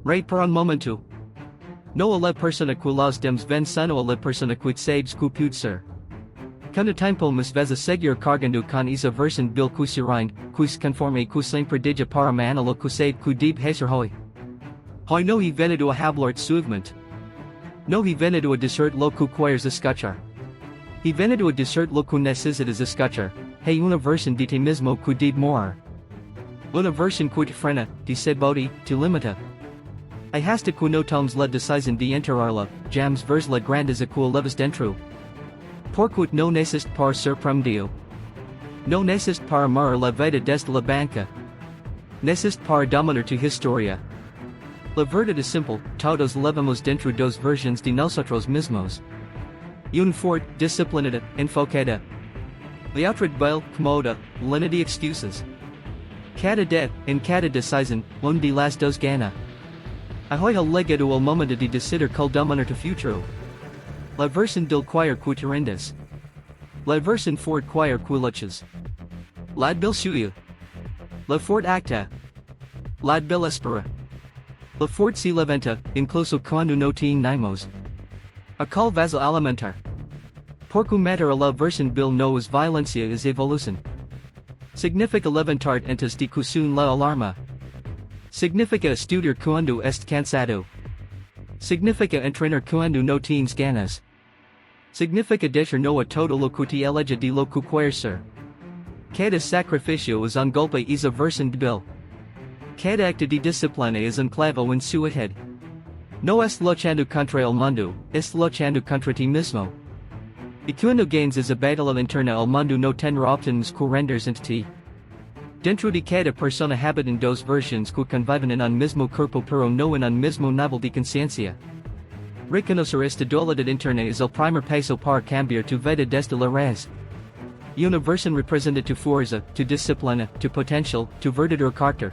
Ray por un momento. No a la persona que los dems ven sano a la persona que saves que puede ser. Cuando tiempo mas vezes seguir cargando con esa versión bil que se rind, que se conforme que sempre diga para manalo que sabe que debe hacer hoy. Hoy no he venido a hablar suavemente. No he venido a decir lo que quieres escuchar. He venido a decir lo que necesitas escuchar. Hay una versión de ti mismo que debe morir. Una versión que te frena, te sabotea, te limita. Hay hasta que no tomes la decisión de enterrarla, jams vers la grandeza que leves dentro. Porque no necesito para ser promovido. No necesito para amar la vida desde la banca. Necesito para dominar tu historia. La verdad es simple, todos levamos dentro dos versiones de nosotros mismos. Una fuerte, disciplinada, enfocada. La otra débil, cómoda, llena de excusas. Cada día, en cada decisión, una de las dos gana. Ahoy ha llegado el momento de decidir cuál dominar tu futuro. La versión del choir que te rindes. La versión fuerte choir que luchas. La débil suya. La fuerte acta. La débil espera. La fuerte se levanta, incluso cuando no tenemos. A cual vas a alimentar. Porque matar a la versión débil no es violencia es evolución. Significa levantar antes de que suene la alarma. Significa estudiar cuando est cansado. Significa entrenar cuando no tienes ganas. Significa dejar no a todo lo que te elige de lo que quieres ser. Cada sacrificio es un golpe esa versión débil. Cada acto de disciplina es un clavo en su head. No es luchando contra el mundo, es luchando contra ti mismo. Y cuando gains esa batalla interna el mundo no tendrá opciones que rendirse ante ti. Dentro de cada persona habitan dos versiones que conviven en un mismo cuerpo pero no en un mismo nivel de conciencia. Reconocer esta dualidad interna es el primer paso para cambiar tu vida desde la raíz. Y una versión representa tu fuerza, tu disciplina, tu potencial, tu verdadero carácter.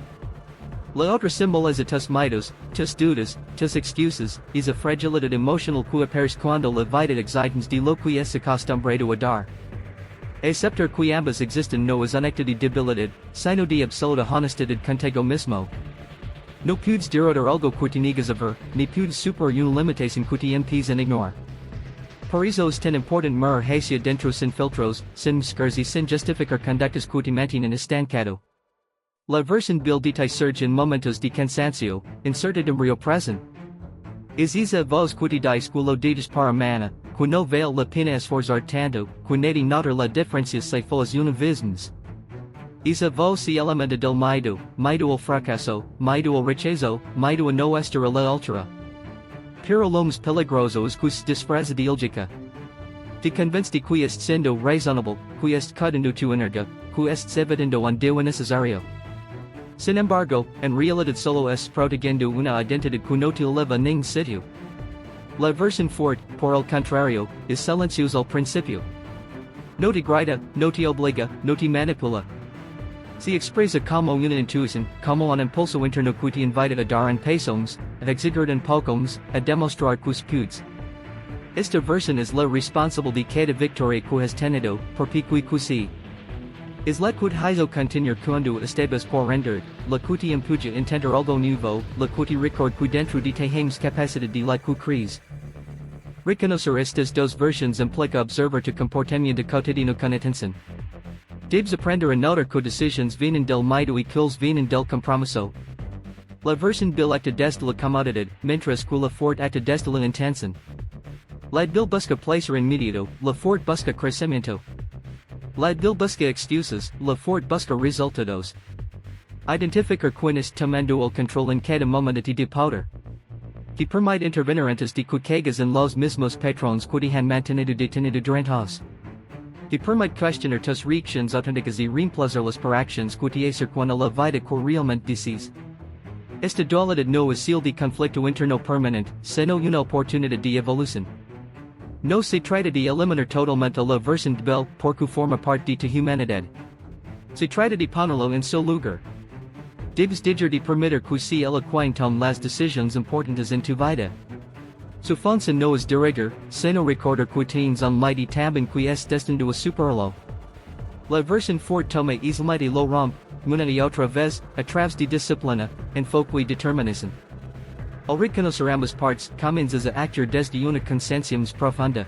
La otra simboliza tus miedos, tus dudas, tus excusas, esa fragilidad emocional que aparece cuando la vida exigencia de lo que es acostumbrado a dar. Aceptar que ambas existen no es un acto de debilidad, sino de absoluta honestidad contigo mismo. No puedes derrotar algo que te niegas a ver, ni puedes superar una limitación que te impides en ignorar. Por eso es tan importante mirar hacia dentro sin filtros, sin máscaras y sin justificar conductas que te mantienen estancado. La versión débil de ti surge en momentos de cansancio, incertidumbre o presión. Es esa voz que te dice que lo dices para mañana, que no vale la pena esforzar tanto, que nadie notar la diferencia si fuas una vez. Esa voz se alimenta del miedo al fracaso, miedo al rechazo, miedo a no estar a la altura. Pero lo más peligroso es que se disfraza de ilógica. Te convence de que es siendo razonable, que es cudando tu energía, que es evitando un deo innecesario. Sin embargo, en realidad solo es protegiendo una identidad que no te eleva a ningún sitio. La versión fuerte, por el contrario, es silenciosa al principio. No te grita, no te obliga, no te manipula. Se expresa como una intuición, como un impulso interno que te invita a dar en pasos, a exigir en pocos, a demostrar tus pudes. Esta versión es la responsable de cada victoria que has tenido, por pique que sí. Es la que te hizo continuar cuando estabas por rendir, la que te empuja a intentar algo nuevo, la que te recuerda que dentro de ti tienes capacidad de la que crees. Reconocer estas dos versiones implica observar tu comportamiento cotidiano con atención. Debes aprender a notar que decisiones vienen del miedo y que vienen del compromiso. La versión débil acta desde la comodidad, mientras que la fuerte acta desde la intención. La débil busca placer inmediato, la fuerte busca crecimiento. La débil busca excusas, la fuerte busca resultados. Identificar quienes tomando el control en cada momento de poder. Te permite intervenir antes de que caigas en los mismos patrones que te han mantenido detenido durante años. Te permite cuestionar tus reacciones auténticas y reemplazarlas por acciones que te acercan a la vida que realmente deseas. Esta dualidad no es el de conflicto interno permanente, sino una oportunidad de evolución. No se trata de eliminar totalmente la versión débil porque forma parte de tu humanidad. Se trata de ponerlo en su lugar. Debes dejar de permitir que se eleguen tome las decisiones importantes en tu vida. Su función no es dirigir, sino recordar que tienes un mighty también que es destinado a superarlo. La versión fuerte toma easily lo rompe, una y otra vez, a través de disciplina, enfoque y determinación. reconocer ambas partes, comienza a actuar desde una conciencia más profunda.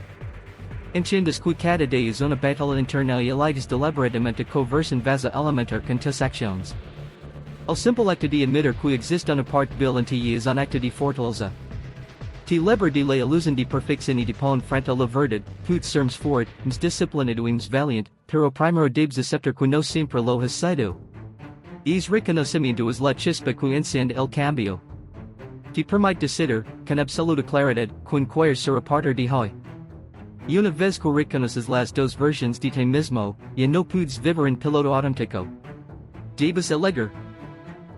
Entiendes que cada día es una batalla interna y elides deliberadamente conversan vas a alimentar con tus acciones. El simple acto de admitir que existe una parte débil en ti es un acto de fortaleza. Te libera de la ilusión de perfección y de pon frente a la verdad, puedes ser más fuerte, más disciplinado y más valiente, pero primero debes aceptar que no siempre lo has sido. Es reconocimiento es la chispa que enciende el cambio. Te permite decidir, con absoluta claridad, que quieres ser a partir de hoy. Y una vez que reconoces las dos versiones de ti mismo, ya no puedes vivir en piloto automático. Debes elegir.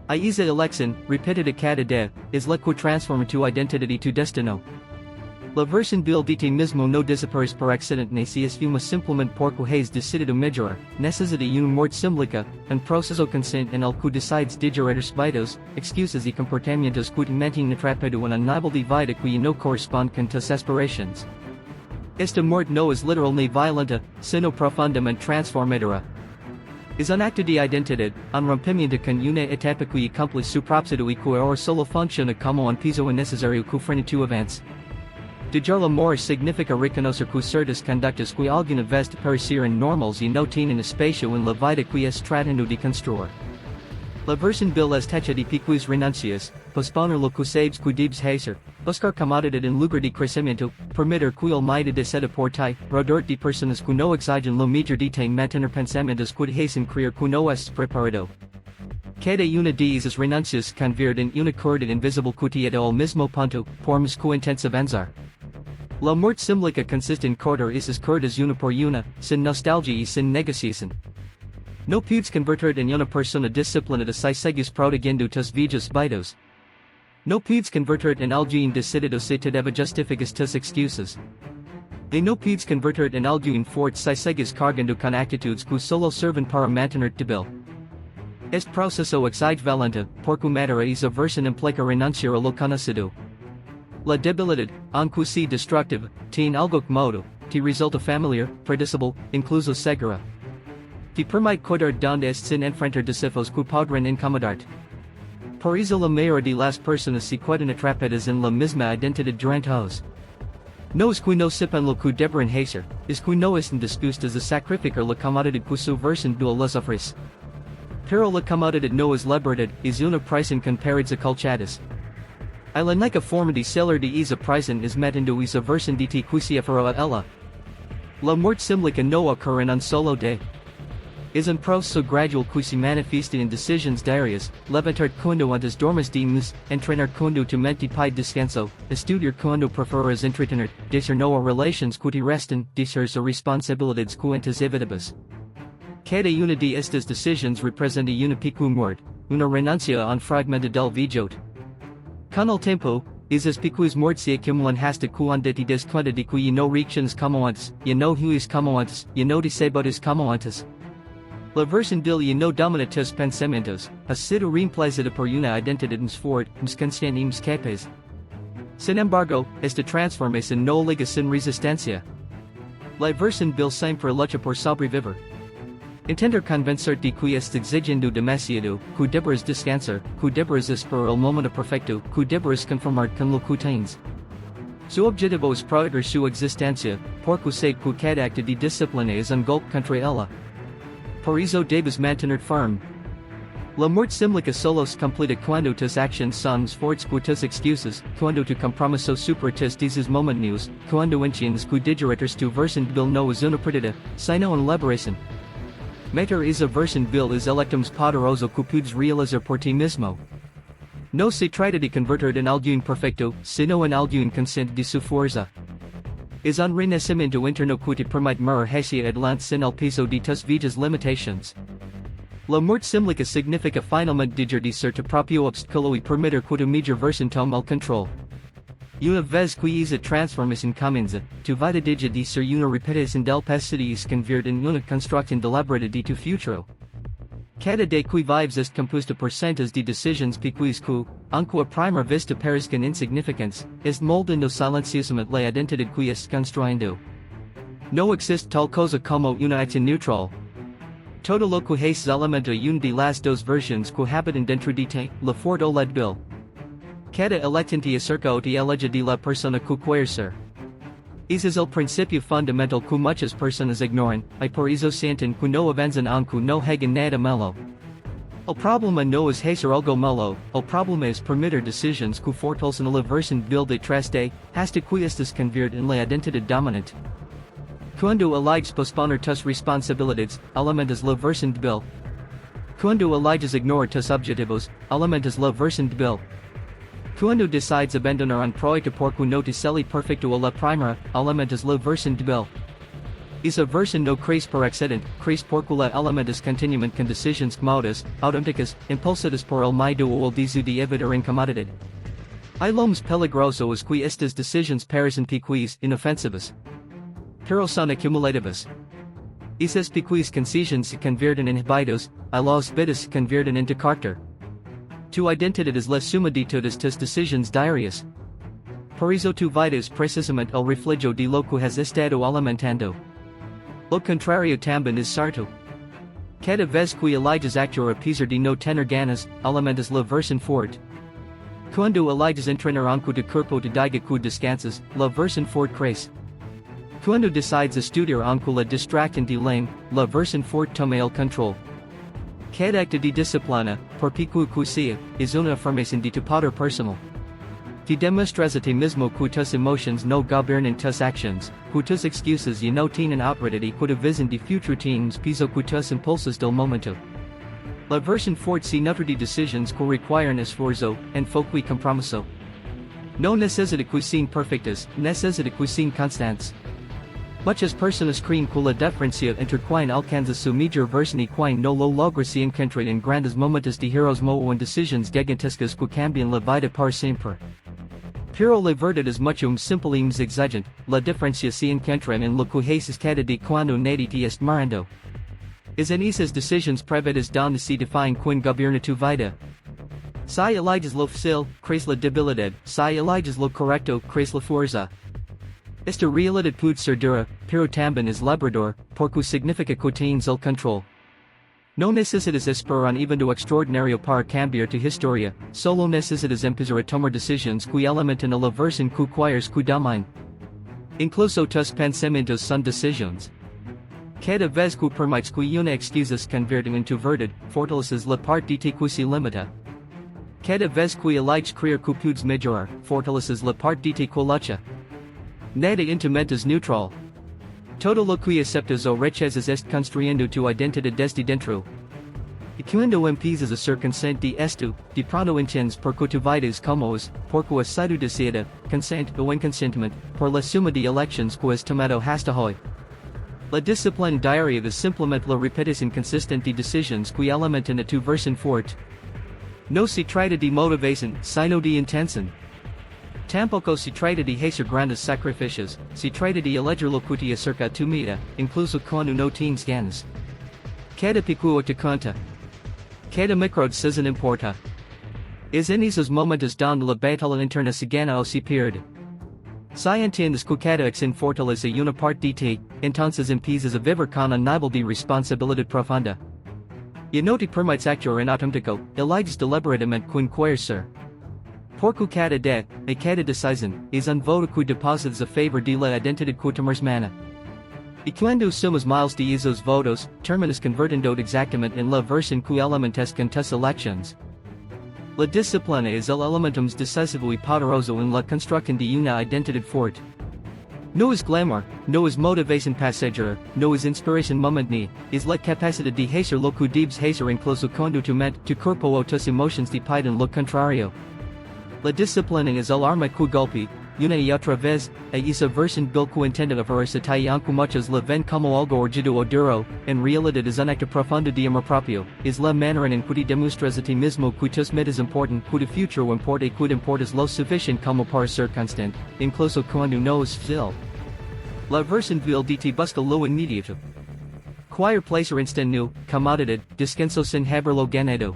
Esa elección, repetida cada día, es la que transforma tu identidad y tu destino. La versión débil de ti mismo no desaparece por accidente ni si es fuma simplemente porque has decidido mejorar, necesita una muerte símbolica, un proceso consciente en el que decides digerir hábitos, excusas y comportamientos que te mantienen atrapado en un nivel de vida que no corresponde con tus aspiraciones. Esta muerte no es literal ni violenta, sino profundamente transformadora. Es un acto de identidad, un rompimiento con una etapa que cumple su propósito y que ahora solo funciona como un piso innecesario que frena tu avance. Dejar la mora significa reconocer que ciertas conductas que alguna vez te parecieron normales y no tienen espacio en la vida que es tratando de construir. La versión débil es hecha de pequeñas renuncias, posponer lo que sabes que debes hacer, buscar comodidad en lugar de crecimiento, permitir que el medio decida por ti, rodearte de personas que no exigen lo mejor de ti, mantener pensamientos que te hacen creer que no estás preparado. Cada una de esas renuncias convierte en una cuerda invisible que te lleva al mismo punto, por más que intentes avanzar. La muerte símbolica consiste en cortar esas cuerdas una por una, sin nostalgia y sin negociación. No puedes convertirte en una persona disciplinada si sigues protegiendo tus viejos hábitos. No puedes convertirte en alguien decidido si todavía justificas tus excusas. Y no puedes convertirte en alguien fuerte si sigues cargando con actitudes que solo sirven para mantenerte débil. Este proceso exige valentía, porque matar esa versión implica renunciar a lo conocido. La debilidad, aunque sea destructiva, tiene algo modo, te resulta familiar, predecible, incluso segura. Te permite cuidar donde es sin enfrentar desafíos que podrán incomodarte. Por eso la mayoría de las personas se quedan atrapadas en la misma identidad durante años. No es que no sepan lo que deberán hacer, es que no están dispuestos a sacrificar la comodidad que su versión débil les ofrece. Pero la comodidad no es libertad, es una prisión con paredes acolchadas. Y la única forma de salir de esa prisión es metiendo esa versión de ti que se aferra a ella. La muerte símbolica no ocurre en un solo día. Es un proceso gradual que se manifiesta en decisiones diarias, levantar cuando antes dormes de más, entrenar cuando tu mente pide descanso, estudiar cuando prefieres entretener, decir no a relaciones que te restan, decir a responsabilidades que antes evitabas. Cada una de estas decisiones representa una pequeña muerte, una renuncia a un fragmento del vejot. Con el tiempo, esas pequeñas muertes se acumulan hasta cuando te das cuenta de que ya no reaccionas como antes, ya no huyes como antes, ya no desabotas como antes. La versión débil ya no domina tus pensamientos, ha sido reemplazada por una identidad más fuerte, más consciente y más capaz. Sin embargo, esta transformación no liga sin resistencia. La versión débil siempre lucha por sobrevivir. Intenta convencerte que estás exigiendo demasiado, que deberás descansar, que deberás esperar el momento perfecto, que deberás conformarte con lo que tienes. Su objetivo es proteger su existencia, porque sabe que cada acto de disciplina es un golpe contra ella. Por eso debes mantenerte firme. La muerte símbolica solo se completa cuando tus acciones son más fuertes que tus excusas, cuando tu compromiso supera tus deseos momentáneos, cuando entiendes que digerir tu versión débil no es una pérdida, sino una liberación. Matar esa versión débil es el acto más poderoso que puedes realizar por ti mismo. No se trata de convertirte en alguien perfecto, sino en alguien consciente de su fuerza. Es un renacimiento interno que te permite mirar hacia adelante sin el peso de tus viejas limitations. La muerte símbolica significa finalmente dejar de ser tu propio obstáculo y permitir que tu mejor versión tome el control. Y una vez que esa transformación comienza, tu vida deja de ser una repetición del pasado y se convierte en una construcción deliberada de tu futuro. Cada día que vives es compuesto por cientos de decisiones pequeñas que, aunque a primera vista parezcan insignificantes, es moldando silenciosamente la identidad que estás construyendo. No existe tal cosa como una acción neutral. Todo lo que haces alimenta una de las dos versiones que habitan dentro de ti, la fuerte o la débil. Queda electante acerca o de ella de la persona que quiere ser. Ese es el principio fundamental que muchas personas ignoran, y por eso sienten que no avanzan aunque no hagan nada malo. El problema no es hacer algo malo, el problema es permitir decisiones que fortalecen la versión débil detrás de, hasta que estas convierten en la identidad dominante. Cuando eliges posponer tus responsabilidades, alimentas la versión débil. Cuando eliges ignorar tus objetivos, alimentas la versión débil. Cuando decides abandonar un proyecto porque no te sale perfecto a la primera, alimentas la versión débil. Esa versión no crece por accidente, crece porque la alimentas continuamente con decisiones cómodas, auténticas, impulsadas por el miedo o el deseo de evitar incomodidad. Y lo más peligroso es que estas decisiones parecen pequeñas, inofensivas. Pero son acumulativas. Esas pequeñas decisiones se convierten en hábitos, y las hábitos se convierten en tu carácter. Tu identidad es la suma de todas tus decisiones diarias. Por eso tu vida es precisamente el reflejo de lo que has estado alimentando. Lo contrario también es cierto. Cada vez que eliges actuar a pesar de no tener ganas, alimentas la versión fuerte. Cuando eliges entrenar aunque tu cuerpo te diga que descansas, la versión fuerte crece. Cuando decides estudiar aunque la distracten de lame, la versión fuerte toma el control. Cada acto de disciplina, por pequeño que sea, es una afirmación de tu poder personal. Te demuestras a ti mismo que tus emociones no gobiernan tus acciones, que tus excusas ya no tienen autoridad y que tu visión de futuro tienes peso que tus impulsos del momento. La versión fuerte se nutre de decisiones que requieren esfuerzo, enfoque y compromiso. No necesita que sean perfectas, necesita que sean constantes. Muchas personas creen que la diferencia entre quien alcanza su mejor versión y quien no lo logra se encuentra en grandes momentos de heroísmo o en decisiones gigantescas que cambian la vida para siempre. Pero la verdad es mucho más simple y más exigente, la diferencia se encuentra en lo que haces cada día cuando nadie te está mirando. Es en esas decisiones privadas donde se define quien gobierna tu vida. Si eliges lo fácil, crece la debilidad, si eliges lo correcto, crece la fuerza. Esta realidad puede ser dura, pero también es liberador, porque significa que tienes el control. No necesitas esperar un evento extraordinario para cambiar tu historia, solo necesitas empezar a tomar decisiones que alimenten a la versión que quieres que domine. Incluso tus pensamientos son decisiones. Cada vez que permites que una excusa se convierta en tu verdad, fortaleces la parte de ti que se limita. Cada vez que eliges creer que puedes mejorar, fortaleces la parte de ti que lucha. Nada en tu mente es neutral. Todo lo que aceptas o rechazas está construyendo tu identidad desde dentro. Y cuando empiezas a ser consciente de esto, de pronto entiendes por qué tu vida es como es, porque has sido decidida, consciente o inconscientemente, por la suma de elecciones que has tomado hasta hoy. La disciplina diaria es simplemente la repetición consistente de decisiones que alimentan a tu versión fuerte. No se trata de motivación, sino de intención. Tampoco se trata de hacer grandes sacrificios, se trata de elegir lo que te acerca a tu meta, incluso cuando no tienes ganas. Cada pequeño te cuenta. Cada microdecisión importa. Es en esos momentos donde la batalla interna se gana o se pierde. Si entiendes que cada acción fortalece una parte de ti, entonces empiezas a vivir con un nivel de responsabilidad profunda. Y no te permites actuar en automático, eliges deliberadamente quien quieres ser. Porque cada día, y cada decisión, es un voto que depositas a favor de la identidad que tomas mana. Y cuando sumas miles de esos votos, terminas convirtiendo exactamente en la versión que alimentas con tus elecciones. La disciplina es el elemento más decisivo y poderoso en la construcción de una identidad fuerte. No es glamour, no es motivación pasajera, no es inspiración momentánea, es la capacidad de hacer lo que debes hacer incluso cuando tu mente, tu cuerpo o tus emociones te piden lo contrario. La disciplina es el arma que golpe, una y otra vez, a esa versión débil que intenta aferrarse y aunque muchos la ven como algo orgido o duro, en realidad es un acto profundo de amor propio, es la manera en que te demuestras a ti mismo que tus metas importan, que tu futuro importa y que importas lo suficiente como para ser constante, incluso cuando no es fácil. La versión débil de ti busca lo inmediato. Cualquier placer instantáneo, comodidad, descanso sin haberlo ganado.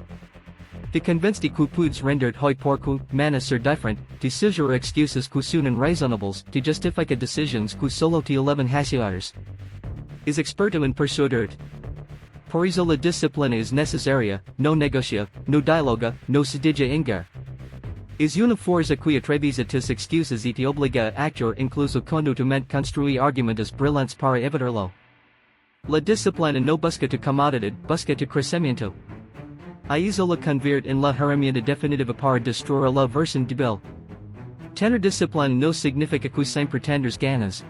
Te convence de que puedes renderte hoy porque, mañana ser diferente, te sugiere excusas que suenan razonables, te justifica decisiones que solo te elevan hacia ellas. Es experto en persuadirte. Por eso la disciplina es necesaria, no negocia, no dialoga, no se deja engañar. Es una fuerza que atraviesa tus excusas y te obliga a actuar incluso cuando tu mente construye argumentos brillantes para evitarlo. La disciplina no busca tu comodidad, busca tu crecimiento. A eso la convierte en la herramienta definitiva para destruir la versión débil. Tener disciplina no significa que siempre tendrás ganas.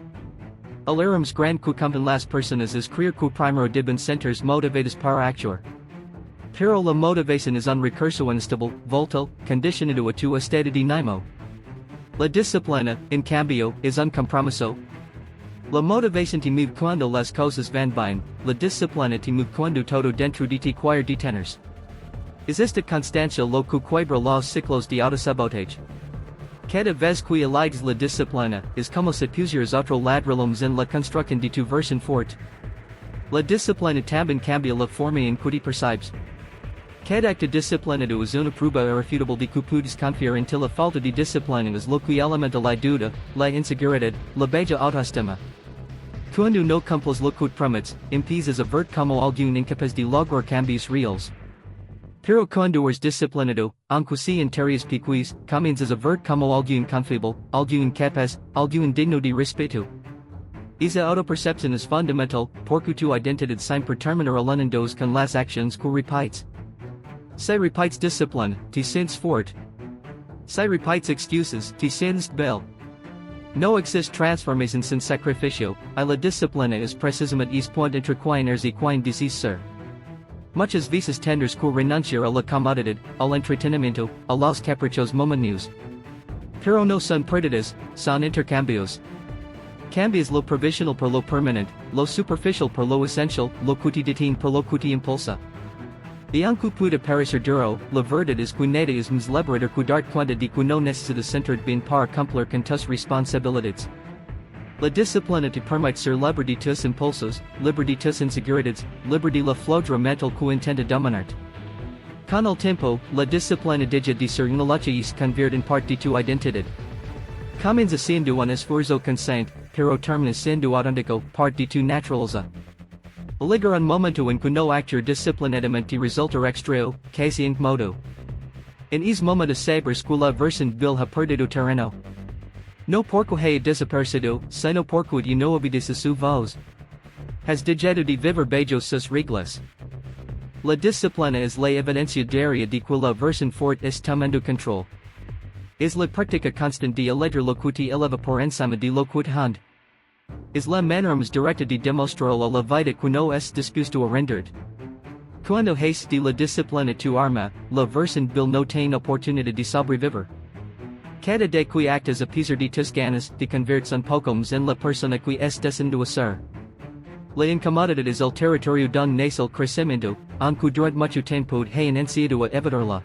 El error grande que cometen las personas es creer que primero deben sentirse motivadas para actuar. Pero la motivación es un recurso inestable, volátil, condicionado a tu estado de ánimo. La disciplina, en cambio, es un compromiso. La motivación te mueve cuando las cosas van bien, la disciplina te mueve cuando todo dentro de ti quiere detenerse. Es esta constancia lo que quiebra los ciclos de autosabotaje. Cada vez que eliges la disciplina, es como si pusieras otro ladrillos en la construcción de tu versión fuerte. La disciplina también cambia la forma en que te percibes. Cada acto disciplinado es una prueba irrefutable de que puedes confiar en ti. La falta de disciplina es lo que alimenta la duda, la inseguridad, la baja autoestima. Cuando no cumples lo que prometes, empiezas a verte como alguien incapaz de lograr cambios reales. Pero cuando eres disciplinado, aunque sea en tareas pequeñas, comienzas a verte como alguien confiable, alguien capaz, alguien digno de respeto. Esa autopercepción es fundamental, porque tu identidad siempre terminará alineados con las acciones que repites. Si repites disciplina, te sientes fuerte. Si repites excusas, te sientes débil. No existe transformación sin sacrificio, y la disciplina es precisamente ese point entre quienes y quien decís ser. Muchas veces tendrás que renunciar a la comodidad, al entretenimiento, a los caprichos momentáneos. Pero no son pérdidas, son intercambios. Cambias lo provisional por lo permanente, lo superficial por lo esencial, lo que te detiene por lo que te impulsa. Y aunque pueda parecer duro, la verdad es que nada es más liberador que darte cuenta de que no necesitas sentirte bien para cumplir con tus responsabilidades. La disciplina te permite ser libre de tus impulsos, libre de tus inseguridades, libre de la flojera mental que intenta dominarte. Con el tiempo, la disciplina deja de ser una lucha y se convierte en parte de tu identidad. Comienza siendo un esfuerzo consciente, pero termina siendo auténtico, parte de tu naturaleza. Llegar un momento en que no actuar disciplinadamente resulta extraño, casi incómodo. En ese momento sabes que la versión débil ha perdido terreno. No porque haya desaparecido, sino porque ya no obedece su voz. Has dejado de vivir bajo sus reglas. La disciplina es la evidencia diaria de que la versión fuerte está tomando control. Es la práctica constante de elegir lo que te eleva por encima de lo que te hunde. Es la manera más directa de demostrarlo a la vida que no es dispuesto a renderte. Cuando haces de la disciplina tu arma, la versión débil no tiene oportunidad de sobrevivir. Cada día que actas a pesar de tus ganas, te conviertes un poco más en la persona que estás destinado a ser. La incomodidad es el territorio donde nace el crecimiento, aunque durante mucho tiempo te hayan enseñado a evitarla.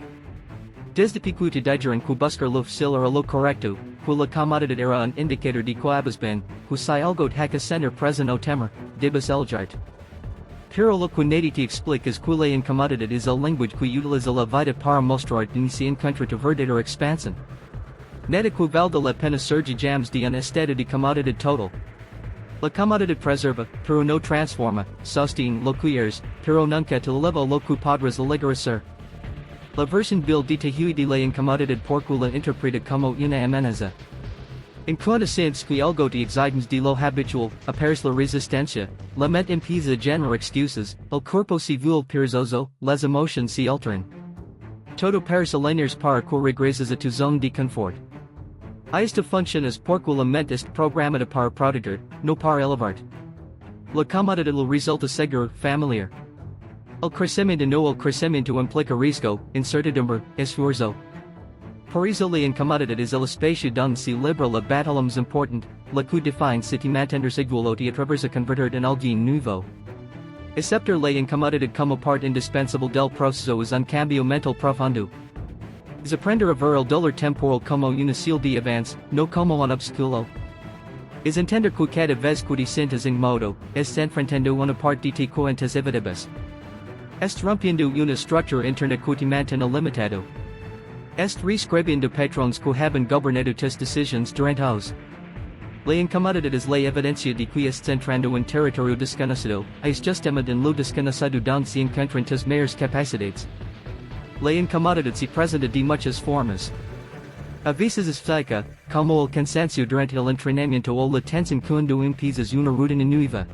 Desde que te dijeron que buscar lo fácil era lo correcto, que la comodidad era un indicador de que habas bien, que si algo te hace sentir presente o temer, debes elegirte. Pero lo que nadie te explica es que la incomodidad es el lenguaje que utiliza la vida para mostrar en se encuentra tu verdadera expansión. Nada que valga la pena surge jams de un estado de comodidad total. La comodidad preserva, pero no transforma, sostiene lo que eres, pero nunca te eleva lo que podrás llegar a ser. La versión débil de Tehui de la incomodidad porque la interpreta como una amenaza. En cuanto sientes que algo te exige de lo habitual, aparece la resistencia, la mente empieza a generar excusas, el cuerpo se vuelve perezoso, las emociones se alteran. Todo parece alinearse para que regreses a tu zona de confort. Esta función es porque la mente está programada para proteger, no para elevarte. La comodidad lo resulta seguro, familiar. El crecimiento no el crecimiento implica riesgo, incertidumbre, esfuerzo. Por eso la incomodidad es el espacio donde se libra la batalla más importante, la que define si te mantendrás igual o te atrevas a convertirte en alguien nuevo. Aceptar la incomodidad como parte indispensable del proceso es un cambio mental profundo. Es aprender a ver el dolor temporal como una señal de avance, no como un obstáculo. Es entender que cada vez que te sientes incómodo, estás enfrentando una parte de ti que antes evitabas. Estás rompiendo una estructura interna que te mantiene limitado. Estás reescribiendo patrones que haben gobernado tus decisiones durante años. La incomodidad es la evidencia de que estás entrando en territorio desconocido, es justamente en lo desconocido donde se encuentran tus mayores capacidades. La incomodidad se presenta de muchas formas. A veces explica como el cansancio durante el entrenamiento o la tensión cuando empiezas una rutina nueva.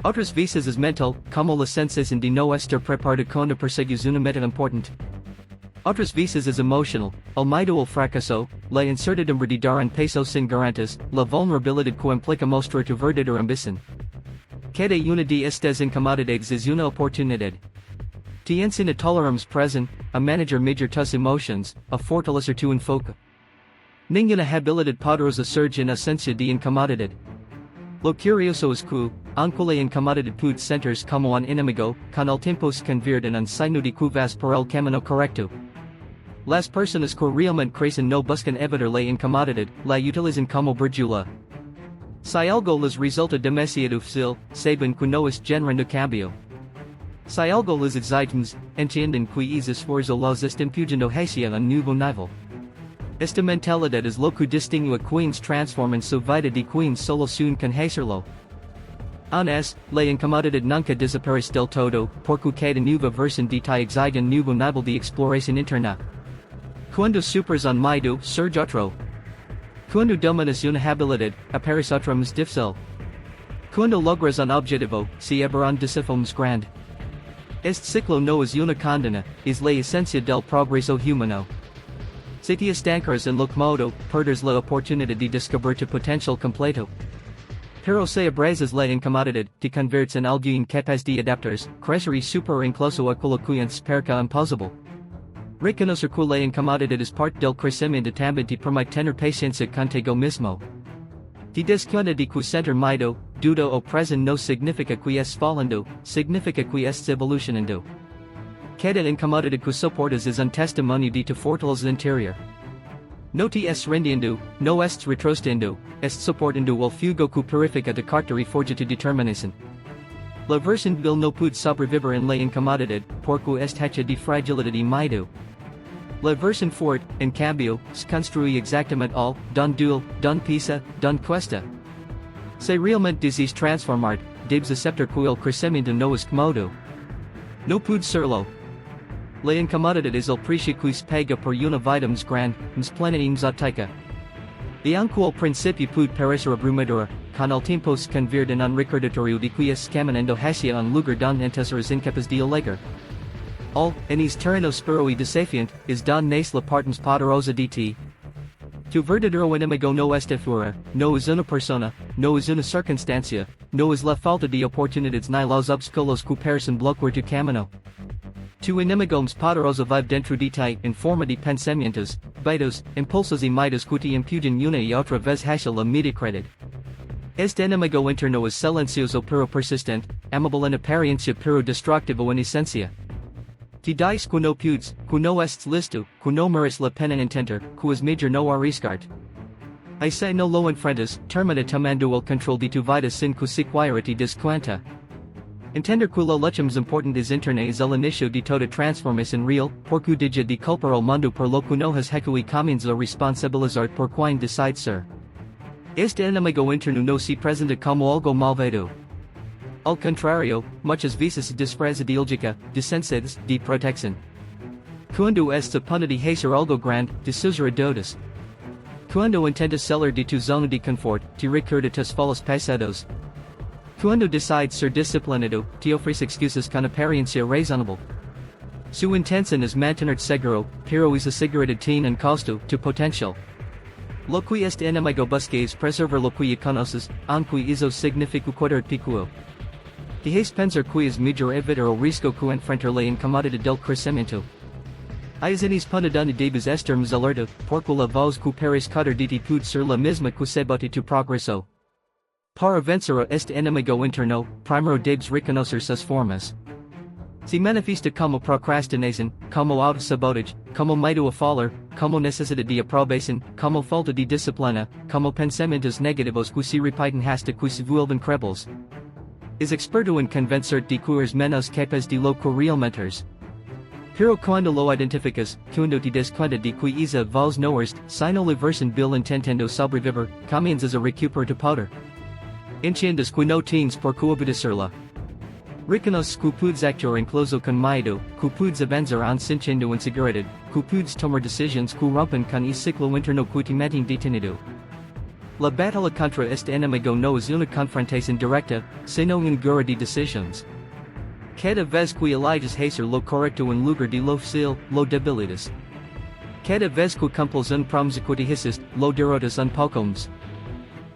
Otras veces es mental, como la sensación de no estar preparado cuando persigues una meta importante. Otras veces es emotional, el miedo al fracaso, la incertidumbre de dar un paso sin garantías, la vulnerabilidad que implica mostrar tu verdadera ambición. Cada una de estas incomodidades es una oportunidad. Te enseña a tolerarnos present, a manejar mejor tus emociones, a fortalecer tu enfoque. Ninguna habilidad poderosa surge en ausencia de incomodidad. Lo curioso es que, aunque la incomodidad puede sentirse como un enemigo, con el tiempo se convierte en un signo de que vas por el camino correcto. Las personas que realmente crecen no buscan evitar la incomodidad, la utilizan como brújula. Si algo les resulta demasiado fácil, saben que no es generando cambio. Si algo les excita, entienden que es esfuerzo los está empujando hacia un nuevo nivel. Esta mentalidad es lo que distingue a quienes transforman su vida de quienes solo sueñan hacerlo. Aún así, la incomodidad nunca desaparece del todo, porque cada nueva versión de ti exige un nuevo nivel de exploración interna. Cuando superas un miedo, surge otro. Cuando dominas una habilidad, aparece otra más difícil. Cuando logras un objetivo, se abre un desafío más grande. Este ciclo no es una condena, es la esencia del progreso humano. Si te estancaras en lo cómodo, perdes la oportunidad de descubrir tu potencial completo. Pero si abrazas la incomodidad, te conviertes en alguien capaz de adaptarse, crecer y superar incluso aquello que antes parecía imposible. Reconocer que la incomodidad es parte del crecimiento también te permite tener paciencia contigo mismo. Te das cuenta de que sentir miedo, duda o presión no significa que es fallando, significa que es evolucionando. Cada incomodidad que soportas es un testimonio de tu fortaleza interior. No te es rindiendo, no es retrocediendo, es soportando el fuego que purifica tu carácter y forja tu determinación. La versión débil no puede sobrevivir en la incomodidad, porque es hecha de fragilidad y miedo. La versión fuerte, en cambio, se construye exactamente al, don duel, don pisa, don cuesta. Si realmente deseas transformarte, debes aceptar que el crecimiento no es cómodo. No puede serlo. La incomodidad es el precio que se paga por una vida más grande, más plena y más óptica. Y aunque al principio puede parecer abrumadora, con el tiempo se convierte en un recordatorio de que es caminando hacia un lugar donde antes eres incapaz de llegar. En es terreno spero y desafiante, es donde nace la parte más poderosa de ti. Tu verdadero enemigo no está fuera, no es una persona, no es una circunstancia, no es la falta de oportunidades ni los obstáculos que parecen bloquear tu camino. Tu enemigo más poderoso vive dentro de ti en forma de pensamientos, vidas, impulsos y miedos que te impiden una y otra vez hacia la mediocridad. Este enemigo interno es silencioso pero persistente, amable en apariencia pero destructivo en esencia. Te dice que no puedes, que no estás listo, que no mereces la pena intentar, que es mejor no arriesgarte. Y si no lo enfrentas, termina tomando el control de tu vida sin que siquiera te des cuenta. Entender que la lucha más importante es interna es el inicio de toda transformación real, porque deja de culpar al mundo por lo que no has hecho y comienza a responsabilizarte por quien decides ser. Este enemigo interno no se presenta como algo malvado. Al contrario, muchas veces se disfraza de ilógica, de sensatez, de protección. Cuando estás a punto de hacer algo grande, te susurra dudas. Cuando intentas salir de tu zona de confort, te recuerda tus fallos pasados. Cuando decides ser disciplinado, te ofrece excusas con apariencia razonable. Su intención es mantenerte seguro, pero es asegurada tiene un costo, tu potencial. Lo que este enemigo busca es preservar lo que ya conoces, aunque eso significa cuidar picuo. Dejes pensar que es mejor evitar el riesgo que enfrentar la incomodidad del crecimiento. Es en ese punto donde debes estar más alerta, porque la voz que parece cada de ti puede ser la misma que sabotea tu progreso. Para vencer a este enemigo interno, primero debes reconocer sus formas. Se manifiesta como procrastinación, como autosabotaje, como miedo a fallar, como necesidad de aprobación, como falta de disciplina, como pensamientos negativos que se repiten hasta que se vuelven creíbles. Es experto en convencerte de que eres menos capaz de lo que realmente eres. Pero cuando lo identificas, cuando te das cuenta de que esa voz no eres, sino la versión débil intentando sobrevivir, comienzas a recuperar tu poder. Entiendes que no tienes por qué obedecerla. Reconos que pudes actuar incluso con miedo, que pudes avanzar en sintiendo inseguridad, que pudes tomar decisiones que rompen con el ciclo interno que te mantiene detenido. La batalla contra este enemigo no es una confrontación directa, sino una guerra de decisiones. Cada vez que eliges hacer lo correcto en lugar de lo fácil, lo debilitas. Cada vez que cumples un promesa que dijiste, lo derrotas un poco más.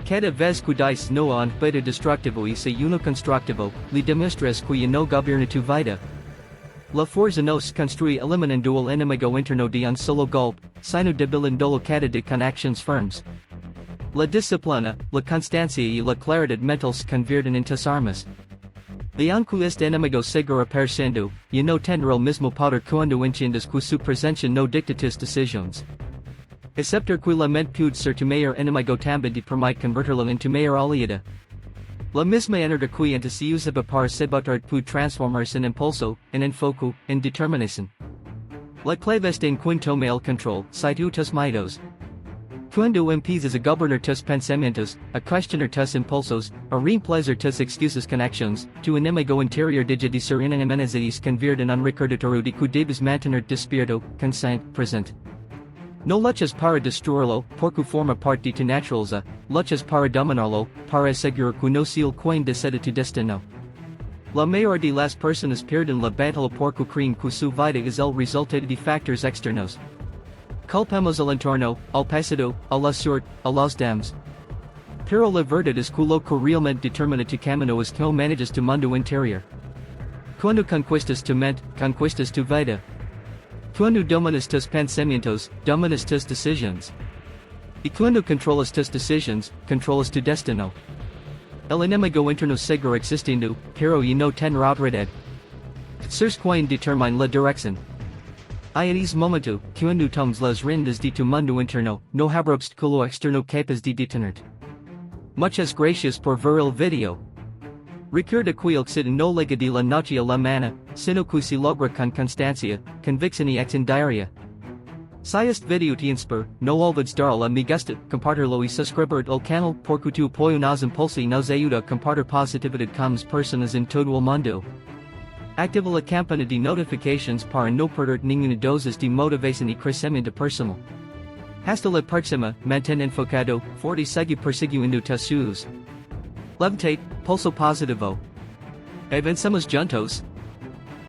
Cada vez que dices no a un beta destructivo y se uno constructivo, le demuestras que no gobierna tu vida. La fuerza no se construye eliminando el enemigo interno de un solo golpe, sino debilitando cada día con acciones firmes. La disciplina, la constancia y la claridad mental se convierten en tus armas. Y aunque este enemigo seguirá apareciendo, ya no tendrá el mismo poder cuando entiendas que su presencia no dicta tus decisiones. Aceptar que la mente puede ser tu mayor enemigo también te permite convertirla en tu mayor aliada. La misma energía que antes se usaba para sabotar puede transformarse en impulso, en enfoque, en determinación. La clave está en quien tome el control, si tú tus miedos. Cuando empiezas a gobernar tus pensamientos, a cuestionar tus impulsos, a reemplazar tus excusas con acciones, tu enemigo interior deja de ser una amenaza y se convierte en un recordatorio de que debes mantener despierto, consciente, presente. No luchas para destruirlo, porque forma parte de tu naturaleza, luchas para dominarlo, para asegurar que no sea el quien decida tu destino. La mayor de las personas pierden la batalla porque creen que su vida es el resultado de factores externos. Culpamos al entorno, al pasado, a la suerte, a los demás. Pero la verdad es que lo que realmente determina tu camino es cómo manejas tu mundo interior. Cuando conquistas tu mente, conquistas tu vida. Cuando dominas tus pensamientos, dominas tus decisiones. Y cuando controlas tus decisiones, controlas tu destino. El enemigo interno seguirá existiendo, pero ya no tendrá autoridad. Seres quien determina la dirección. Y en ese momento, cuando tomas las riendas de tu mundo interno, no habrá obstáculo externo capaz de detenerte. Muchas gracias por ver el video. Recuerda que el éxito no llega de la noche a la mañana, sino que se logra con constancia, convicción y acción diaria. Si este video te inspira, no olvides darle a me gusta, compartirlo y suscribirte al canal porque tu apoyo nos impulsa y nos ayuda a compartir positividad con las personas en todo el mundo. Activa la campana de notifications para no perder ninguna dosis de motivación y crecimiento personal. Hasta la próxima, mantén enfocado, fuerte y sigue persiguiendo tus sueños. Levitate, pulso positivo. Avancemos juntos.